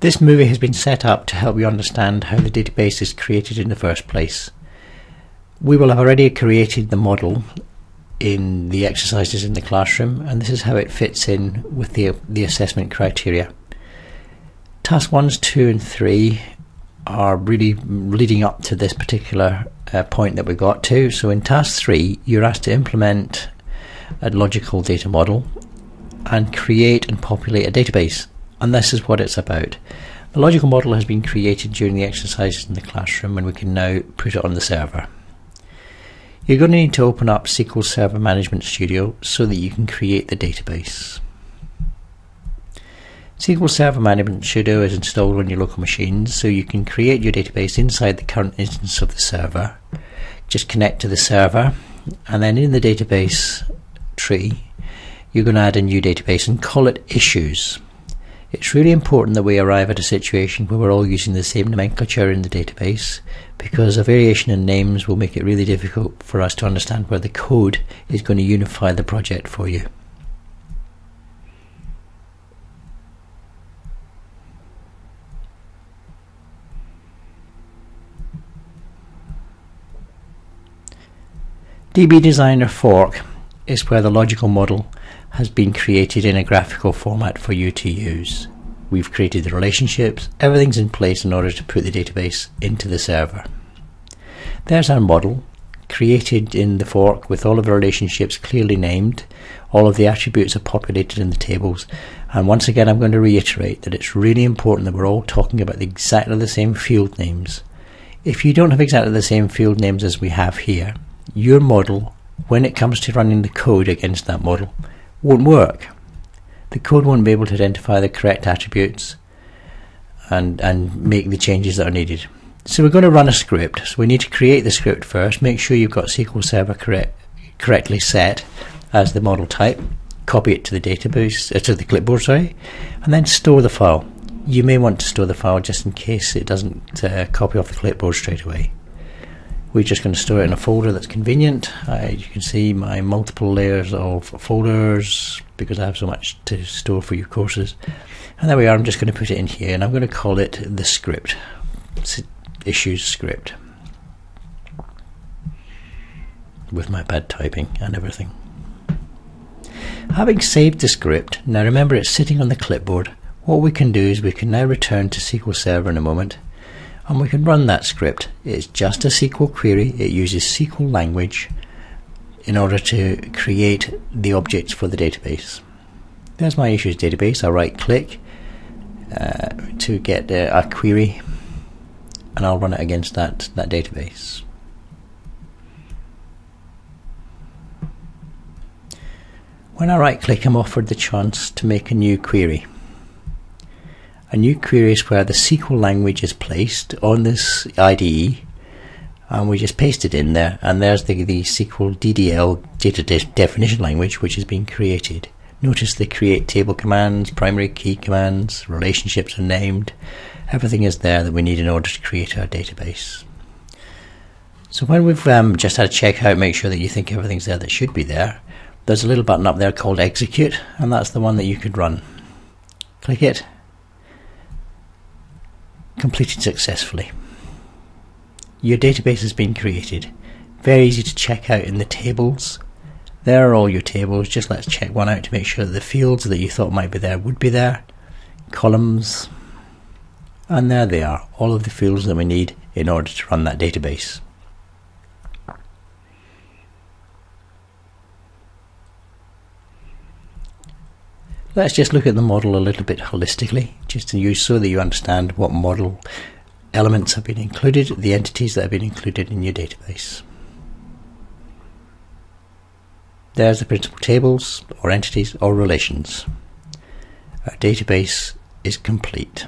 This movie has been set up to help you understand how the database is created in the first place. We will have already created the model in the exercises in the classroom, and this is how it fits in with the assessment criteria. Task 1s, 2 and 3 are really leading up to this particular point that we got to. So in task 3 you're asked to implement a logical data model and create and populate a database, and this is what it's about. The logical model has been created during the exercises in the classroom, and we can now put it on the server. You're going to need to open up SQL Server Management Studio so that you can create the database. SQL Server Management Studio is installed on your local machines, so you can create your database inside the current instance of the server. Just connect to the server, and then in the database tree you're going to add a new database and call it Issues. It's really important that we arrive at a situation where we're all using the same nomenclature in the database, because a variation in names will make it really difficult for us to understand where the code is going to unify the project for you. DB Designer Fork is where the logical model has been created in a graphical format for you to use. We've created the relationships, everything's in place in order to put the database into the server. There's our model, created in the fork with all of the relationships clearly named. All of the attributes are populated in the tables, and once again I'm going to reiterate that it's really important that we're all talking about exactly the same field names. If you don't have exactly the same field names as we have here, your model, when it comes to running the code against that model, won't work. The code won't be able to identify the correct attributes and make the changes that are needed. So we're going to run a script. So we need to create the script first. Make sure you've got SQL Server correctly set as the model type. Copy it to the database, to the clipboard, sorry, and then store the file. You may want to store the file just in case it doesn't copy off the clipboard straight away. We're just going to store it in a folder that's convenient. You can see my multiple layers of folders because I have so much to store for your courses. And there we are. I'm just going to put it in here, and I'm going to call it the script. Issues script. With my bad typing and everything. Having saved the script, now remember it's sitting on the clipboard. What we can do is we can now return to SQL Server in a moment, and we can run that script. It's just a SQL query. It uses SQL language in order to create the objects for the database. There's my Issues database. I'll right click to get a query, and I'll run it against that database. When I right click, I'm offered the chance to make a new query. A new query is where the SQL language is placed on this IDE, and we just paste it in there, and there's the SQL DDL data definition language which has been created. Notice the create table commands, primary key commands, relationships are named. Everything is there that we need in order to create our database. So when we've just had a check out, make sure that you think everything's there that should be there, there's a little button up there called execute, and that's the one that you could run. Click it. Completed successfully. Your database has been created. Very easy to check out in the tables. There are all your tables. Just let's check one out to make sure that the fields that you thought might be there would be there. Columns, and there they are, all of the fields that we need in order to run that database. Let's just look at the model a little bit holistically, just to use so that you understand what model elements have been included, the entities that have been included in your database. There's the principal tables, or entities, or relations. Our database is complete.